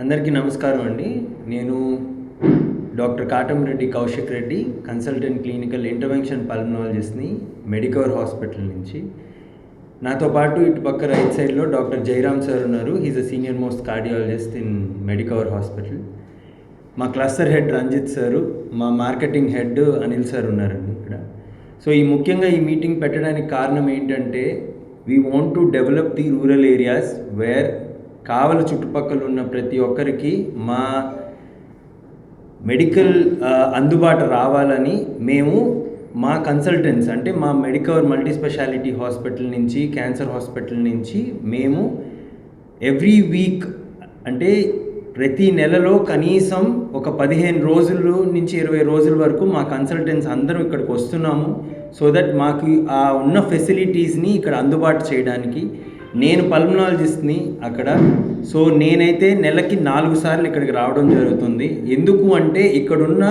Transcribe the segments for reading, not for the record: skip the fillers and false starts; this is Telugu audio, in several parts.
అందరికీ నమస్కారం అండి. నేను doctor Katamreddy Kaushik Reddy, consultant clinical intervention పల్మనాలజిస్ట్ని మెడికవర్ హాస్పిటల్ నుంచి. నాతో పాటు ఇటు పక్క రైట్ సైడ్లో డాక్టర్ జయరామ్ సార్ ఉన్నారు. He's a senior most cardiologist in Medicover hospital. మా క్లస్టర్ హెడ్ రంజిత్ సారు, మా మార్కెటింగ్ హెడ్ అనిల్ సార్ ఉన్నారండి ఇక్కడ. సో ముఖ్యంగా ఈ మీటింగ్ పెట్టడానికి కారణం ఏంటంటే, we want to develop the rural areas where Kavali చుట్టుపక్కల ఉన్న ప్రతి ఒక్కరికి మా మెడికల్ అందుబాటు రావాలని మేము మా కన్సల్టెంట్స్ అంటే మా మెడికవర్ మల్టీ స్పెషాలిటీ హాస్పిటల్ నుంచి, క్యాన్సర్ హాస్పిటల్ నుంచి మేము ఎవ్రీ వీక్ అంటే ప్రతి నెలలో కనీసం ఒక 15 రోజుల నుంచి 20 రోజుల వరకు మా కన్సల్టెంట్స్ అందరూ ఇక్కడికి వస్తున్నాము. సో దట్ మాకు ఆ ఉన్న ఫెసిలిటీస్ని ఇక్కడ అందుబాటు చేయడానికి. నేను పల్మనాలజిస్ట్ని అక్కడ. సో నేనైతే నెలకి 4 సార్లు ఇక్కడికి రావడం జరుగుతుంది. ఎందుకు అంటే ఇక్కడున్న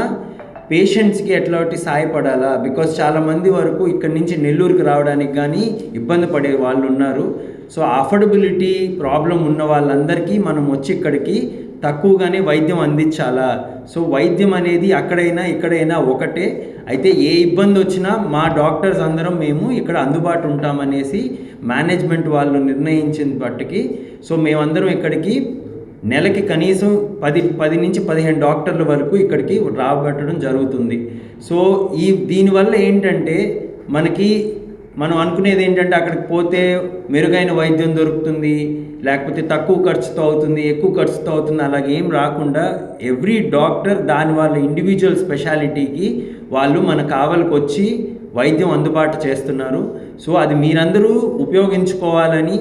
పేషెంట్స్కి ఎట్లాంటి సాయపడాలా, బికాస్ చాలామంది వరకు ఇక్కడి నుంచి నెల్లూరుకి రావడానికి కానీ ఇబ్బంది పడే వాళ్ళు ఉన్నారు. సో అఫోర్డబిలిటీ ప్రాబ్లం ఉన్న వాళ్ళందరికీ మనం వచ్చి ఇక్కడికి తక్కువగానే వైద్యం అందించాలా. సో వైద్యం అనేది అక్కడైనా ఇక్కడైనా ఒకటే. అయితే ఏ ఇబ్బంది వచ్చినా మా డాక్టర్స్ అందరం మేము ఇక్కడ అందుబాటు ఉంటామనేసి మేనేజ్మెంట్ వాళ్ళు నిర్ణయించిన బట్టికి సో మేమందరం ఇక్కడికి నెలకి కనీసం 10 నుంచి 15 డాక్టర్ల వరకు ఇక్కడికి రాబట్టడం జరుగుతుంది. సో దీనివల్ల ఏంటంటే మనం అనుకునేది ఏంటంటే అక్కడికి పోతే మెరుగైన వైద్యం దొరుకుతుంది, లేకపోతే తక్కువ ఖర్చుతో అవుతుంది, ఎక్కువ ఖర్చుతో అవుతుంది, అలాగేం రాకుండా ఎవ్రీ డాక్టర్ దాని వాళ్ళ ఇండివిజువల్ స్పెషాలిటీకి వాళ్ళు మన కావలికి వచ్చి వైద్యం అందుబాటు చేస్తున్నారు. సో అది మీరందరూ ఉపయోగించుకోవాలని.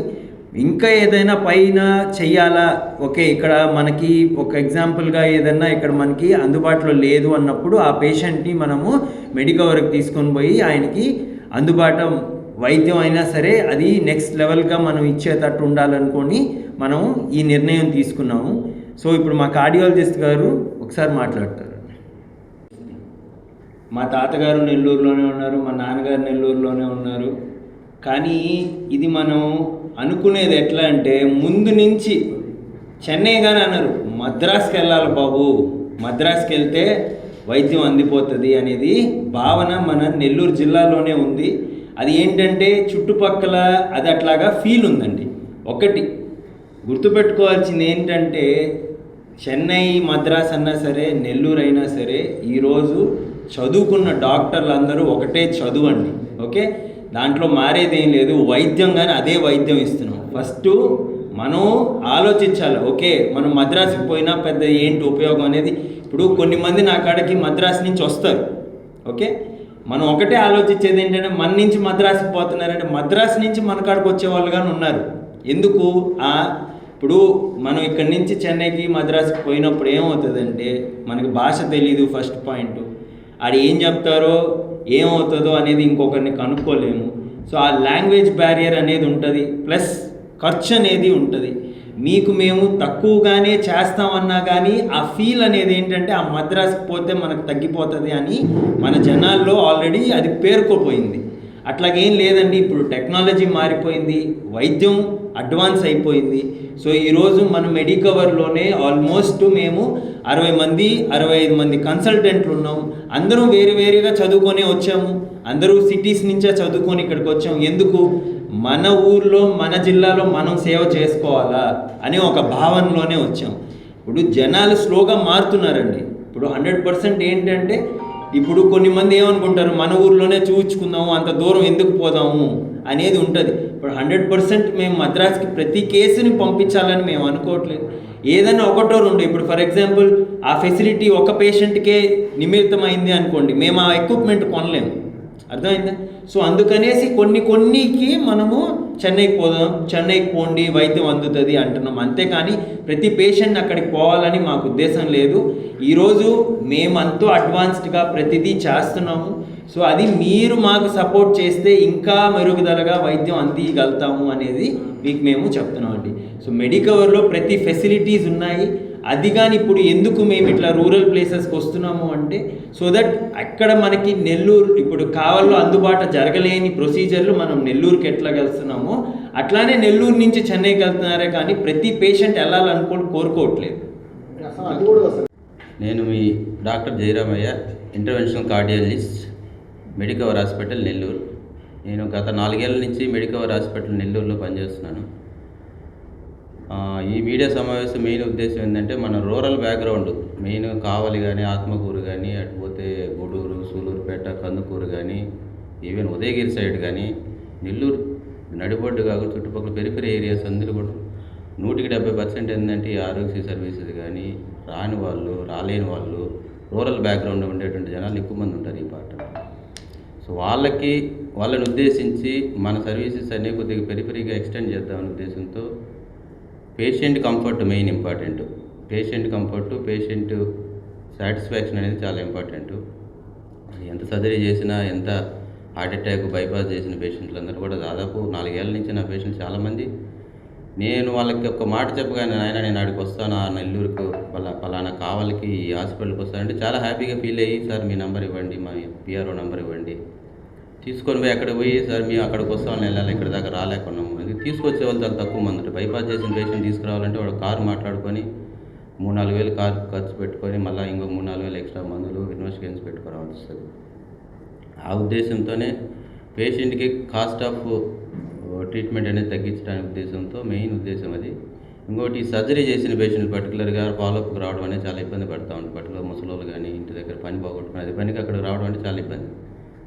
ఇంకా ఏదైనా పైన చెయ్యాలా, ఓకే ఇక్కడ మనకి ఒక ఎగ్జాంపుల్గా ఏదైనా ఇక్కడ మనకి అందుబాటులో లేదు అన్నప్పుడు ఆ పేషెంట్ని మనము మెడికవర్కి తీసుకొని పోయి ఆయనకి అందుబాటు వైద్యం అయినా సరే అది నెక్స్ట్ లెవెల్గా మనం ఇచ్చేటట్టు ఉండాలనుకొని మనం ఈ నిర్ణయం తీసుకున్నాము. సో ఇప్పుడు మా కార్డియాలజిస్ట్ గారు ఒకసారి మాట్లాడతారు. మా తాతగారు నెల్లూరులోనే ఉన్నారు, మా నాన్నగారు నెల్లూరులోనే ఉన్నారు. కానీ ఇది మనం అనుకునేది ఎట్లా అంటే ముందు నుంచి చెన్నై కానీ అన్నారు, మద్రాసుకి వెళ్ళాలి బాబు, మద్రాసుకి వెళ్తే వైద్యం అందిపోతుంది అనేది భావన మన నెల్లూరు జిల్లాలోనే ఉంది. అది ఏంటంటే చుట్టుపక్కల అది అట్లాగా ఫీల్ ఉందండి. ఒకటి గుర్తుపెట్టుకోవాల్సింది ఏంటంటే చెన్నై, మద్రాస్ అన్నా సరే, నెల్లూరు అయినా సరే ఈరోజు చదువుకున్న డాక్టర్లు అందరూ ఒకటే చదువు అండి. ఓకే, దాంట్లో మారేదేం లేదు. వైద్యం కానీ అదే వైద్యం ఇస్తున్నాం. ఫస్ట్ మనం ఆలోచించాలి, ఓకే మనం మద్రాసుకి పోయినా పెద్ద ఏంటి ఉపయోగం అనేది. ఇప్పుడు కొన్ని మంది నా కాడికి మద్రాసు నుంచి వస్తారు. ఓకే, మనం ఒకటే ఆలోచించేది ఏంటంటే మన నుంచి మద్రాసుకి పోతున్నారంటే మద్రాసు నుంచి మన కాడికి వచ్చేవాళ్ళు కానీ ఉన్నారు. ఎందుకు ఇప్పుడు మనం ఇక్కడి నుంచి చెన్నైకి మద్రాసుకి పోయినప్పుడు ఏమవుతుందంటే మనకి భాష తెలీదు. ఫస్ట్ పాయింట్, ఆడు ఏం చెప్తారో ఏమవుతుందో అనేది ఇంకొకరిని కనుక్కోలేము. సో ఆ లాంగ్వేజ్ బ్యారియర్ అనేది ఉంటుంది, ప్లస్ ఖర్చు అనేది ఉంటుంది. మేము తక్కువగానే చేస్తామన్నా కానీ ఆ ఫీల్ అనేది ఏంటంటే ఆ మద్రాసుకి పోతే మనకు తగ్గిపోతుంది అని మన జనాల్లో ఆల్రెడీ అది పేర్కోపోయింది. అట్లాగేం లేదండి, ఇప్పుడు టెక్నాలజీ మారిపోయింది, వైద్యం అడ్వాన్స్ అయిపోయింది. సో ఈరోజు మన మెడికవర్లోనే ఆల్మోస్ట్ మేము 65 మంది కన్సల్టెంట్లు ఉన్నాం. అందరూ వేరుగా చదువుకొని వచ్చాము, అందరూ సిటీస్ నుంచే చదువుకొని ఇక్కడికి వచ్చాము. ఎందుకు? మన ఊర్లో మన జిల్లాలో మనం సేవ చేసుకోవాలా అనే ఒక భావనలోనే వచ్చాం. ఇప్పుడు జనాలు స్లోగా మారుతున్నారండి. ఇప్పుడు 100% ఏంటంటే ఇప్పుడు కొన్ని మంది ఏమనుకుంటారు, మన ఊర్లోనే చూపించుకుందాము, అంత దూరం ఎందుకు పోదాము అనేది ఉంటుంది. ఇప్పుడు 100% మేము మద్రాసుకి ప్రతి కేసుని పంపించాలని మేము అనుకోవట్లేదు. ఏదైనా ఒకటో రెండు, ఇప్పుడు ఫర్ ఎగ్జాంపుల్ ఆ ఫెసిలిటీ ఒక పేషెంట్కే నిమిత్తమైంది అనుకోండి, మేము ఆ ఎక్విప్మెంట్ కొనలేము. అర్థమైందా? సో అందుకనేసి కొన్నికి మనము చెన్నైకి పోండి వైద్యం అందుతుంది అంటున్నాం. అంతేకాని ప్రతి పేషెంట్ అక్కడికి పోవాలని మాకు ఉద్దేశం లేదు. ఈరోజు మేమంతా అడ్వాన్స్డ్గా ప్రతిదీ చేస్తున్నాము. సో అది మీరు మాకు సపోర్ట్ చేస్తే ఇంకా మెరుగుదలగా వైద్యం అందిగలుగుతాము అనేది మీకు మేము చెప్తున్నామండి. సో మెడికవర్లో ప్రతి ఫెసిలిటీస్ ఉన్నాయి. అది కానీ ఇప్పుడు ఎందుకు మేము ఇట్లా రూరల్ ప్లేసెస్కి వస్తున్నాము అంటే సో దట్ అక్కడ మనకి నెల్లూరు ఇప్పుడు కావల్లో అందుబాటు జరగలేని ప్రొసీజర్లు మనం నెల్లూరుకి ఎట్లా వెళ్తున్నామో అట్లానే నెల్లూరు నుంచి చెన్నైకి వెళ్తున్నారే కానీ ప్రతి పేషెంట్ కోరుకోవట్లేదు. నేను మీ doctor Jayaramaiah, interventional cardiologist, Medicover hospital Nellore. నేను గత 4 ఏళ్ళ నుంచి మెడికవర్ హాస్పిటల్ నెల్లూరులో పనిచేస్తున్నాను. ఈ మీడియా సమావేశం మెయిన్ ఉద్దేశం ఏంటంటే మన రూరల్ బ్యాక్గ్రౌండ్ మెయిన్ కావలి కానీ, ఆత్మకూరు కానీ, అటుపోతే గూడూరు, సూలూరుపేట, కందుకూరు కానీ, ఈవెన్ ఉదయగిరి సైడ్ కానీ, నెల్లూరు నడిబొడ్డు కాకుండా చుట్టుపక్కల పెరిఫెరీ ఏరియాస్ అందరూ కూడా 100% ఏంటంటే ఈ ఆరోగ్య సర్వీసెస్ కానీ రాని వాళ్ళు, రాలేని వాళ్ళు, రూరల్ బ్యాక్గ్రౌండ్ ఉండేటువంటి జనాలు ఎక్కువ మంది ఉంటారు ఈ పాట. సో వాళ్ళని ఉద్దేశించి మన సర్వీసెస్ అనే కొద్దిగా పెరిఫెరీగా ఎక్స్టెండ్ చేద్దామనే ఉద్దేశంతో patient comfort main important. Patient comfort, patient satisfaction అనేది చాలా ఇంపార్టెంట్. ఎంత సర్జరీ చేసినా, ఎంత హార్ట్ అటాక్, బైపాస్ చేసిన పేషెంట్లందరూ కూడా దాదాపు 4 ఏళ్ళ నుంచి నా పేషెంట్ చాలామంది నేను వాళ్ళకి ఒక మాట చెప్పగానే నాయన నేను ఆడికి వస్తాను నెల్లూరుకు పలానా కావాలకి ఈ హాస్పిటల్కి వస్తానంటే చాలా హ్యాపీగా ఫీల్ అయ్యి సార్ మీ నెంబర్ ఇవ్వండి, మా పిఆర్ఓ నెంబర్ ఇవ్వండి, తీసుకొని పోయి అక్కడ పోయి సార్ మేము అక్కడికి వస్తామని వెళ్ళాలి, ఇక్కడ దాకా రాలేకున్నాము. అది తీసుకొచ్చే వాళ్ళు చాలా తక్కువ మంది ఉంటారు. బైపాస్ చేసిన పేషెంట్ తీసుకురావాలంటే వాడు కారు మాట్లాడుకొని 3-4 వేలు కారు ఖర్చు పెట్టుకొని మళ్ళీ ఇంకో 3-4 వేలు ఎక్స్ట్రా మందులు, ఇన్వెస్టిగేషన్స్ పెట్టుకోవాల్సి వస్తుంది. ఆ ఉద్దేశంతోనే పేషెంట్కి కాస్ట్ ఆఫ్ ట్రీట్మెంట్ అనేది తగ్గించడానికి ఉద్దేశంతో మెయిన్ ఉద్దేశం అది. ఇంకోటి సర్జరీ చేసిన పేషెంట్ పర్టికులర్గా ఫాలోఅప్కి రావడం అనేది చాలా ఇబ్బంది పడుతూ ఉంటుంది. పర్టికులర్ ముసలోళ్ళు కానీ ఇంటి దగ్గర పని పోగొట్టుకుని అది పనికి అక్కడికి రావడం అంటే చాలా ఇబ్బంది.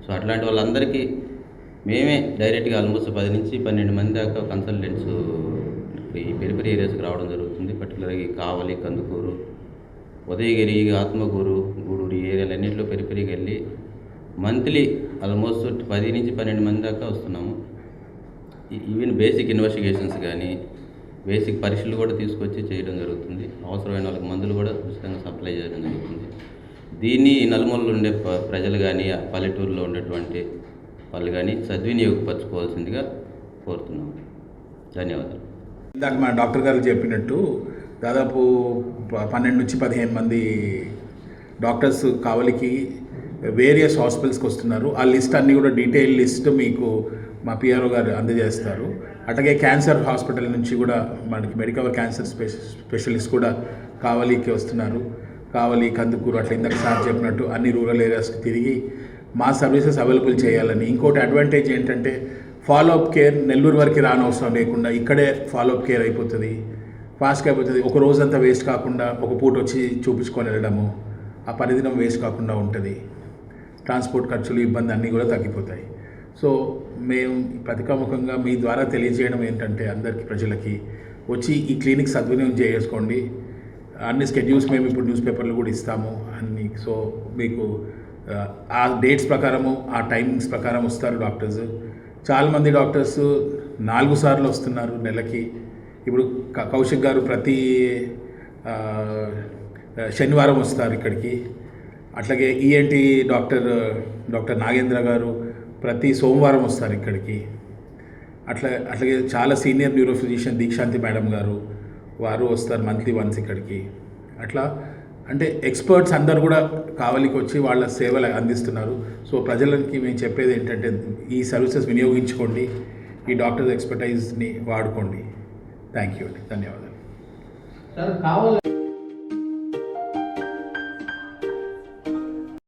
సో అట్లాంటి వాళ్ళందరికీ మేమే డైరెక్ట్గా ఆల్మోస్ట్ 10 నుంచి 12 మంది దాకా కన్సల్టెంట్స్ ఈ పెరిఫెరీ ఏరియాస్కి రావడం జరుగుతుంది. పర్టికులర్గా ఈ కావలి, కందుకూరు, ఉదయగిరి, ఆత్మకూరు, గూడూరు ఈ ఏరియాలన్నింటిలో పెరిఫెరీకి వెళ్ళి మంత్లీ ఆల్మోస్ట్ 10 నుంచి 12 మంది దాకా వస్తున్నాము. ఈవెన్ బేసిక్ ఇన్వెస్టిగేషన్స్ కానీ, బేసిక్ పరీక్షలు కూడా తీసుకొచ్చి చేయడం జరుగుతుంది. అవసరమైన వాళ్ళకి మందులు కూడా ఉచితంగా సప్లై చేయడం జరుగుతుంది. దీన్ని నలుమూలలో ఉండే ప్రజలు కానీ, పల్లెటూరులో ఉండేటువంటి వాళ్ళు కానీ సద్వినియోగపరచుకోవాల్సిందిగా కోరుతున్నాము. ధన్యవాదాలు. ఇందాక మా డాక్టర్ గారు చెప్పినట్టు దాదాపు 12 నుంచి 15 మంది డాక్టర్స్ కావలికి వేరియస్ హాస్పిటల్స్కి వస్తున్నారు. ఆ లిస్ట్ అన్నీ కూడా డీటెయిల్ లిస్ట్ మీకు మా పిఆర్ఓ గారు అందజేస్తారు. అట్లాగే క్యాన్సర్ హాస్పిటల్ నుంచి కూడా మనకి మెడికవర్ క్యాన్సర్ స్పెషలిస్ట్ కూడా కావలికి వస్తున్నారు. కావలి, కందుకూరు అట్లా ఇందాక సార్ చెప్పినట్టు అన్ని రూరల్ ఏరియాస్కి తిరిగి మా సర్వీసెస్ అవైలబుల్ చేయాలని. ఇంకోటి అడ్వాంటేజ్ ఏంటంటే ఫాలోఅప్ కేర్ నెల్లూరు వరకు రానవసరం లేకుండా ఇక్కడే ఫాలోఅప్ కేర్ అయిపోతుంది, ఫాస్ట్గా అయిపోతుంది. ఒక రోజంతా వేస్ట్ కాకుండా ఒక పూట వచ్చి చూపించుకొని వెళ్ళడము, ఆ పరిదినం వేస్ట్ కాకుండా ఉంటుంది. ట్రాన్స్పోర్ట్ ఖర్చులు, ఇబ్బంది అన్నీ కూడా తగ్గిపోతాయి. సో మేము ప్రతికాముఖంగా మీ ద్వారా తెలియజేయడం ఏంటంటే అందరికీ ప్రజలకి వచ్చి ఈ క్లినిక్ సద్వినియోగం చేసుకోండి. అన్ని స్కెడ్యూల్స్ మేము ఇప్పుడు న్యూస్ పేపర్లు కూడా ఇస్తాము అన్ని. సో మీకు ఆ డేట్స్ ప్రకారము, ఆ టైమింగ్స్ ప్రకారం వస్తారు డాక్టర్స్. చాలామంది డాక్టర్స్ 4 సార్లు వస్తున్నారు నెలకి. ఇప్పుడు కౌశిక్ గారు ప్రతి శనివారం వస్తారు ఇక్కడికి. అట్లాగే ఈఎన్టీ డాక్టర్ నాగేంద్ర గారు ప్రతి సోమవారం వస్తారు ఇక్కడికి. అట్లాగే చాలా సీనియర్ న్యూరో ఫిజిషియన్ దీక్షాంతి మేడం గారు వారు వస్తారు మంత్లీ వన్స్ ఇక్కడికి. అట్లా అంటే ఎక్స్పర్ట్స్ అందరు కూడా కావలికి వచ్చి వాళ్ళ సేవలు అందిస్తున్నారు. సో ప్రజలకి మేము చెప్పేది ఏంటంటే ఈ సర్వీసెస్ వినియోగించుకోండి, ఈ డాక్టర్స్ ఎక్స్పర్టైజ్ని వాడుకోండి. థ్యాంక్ యూ అండి, ధన్యవాదాలు.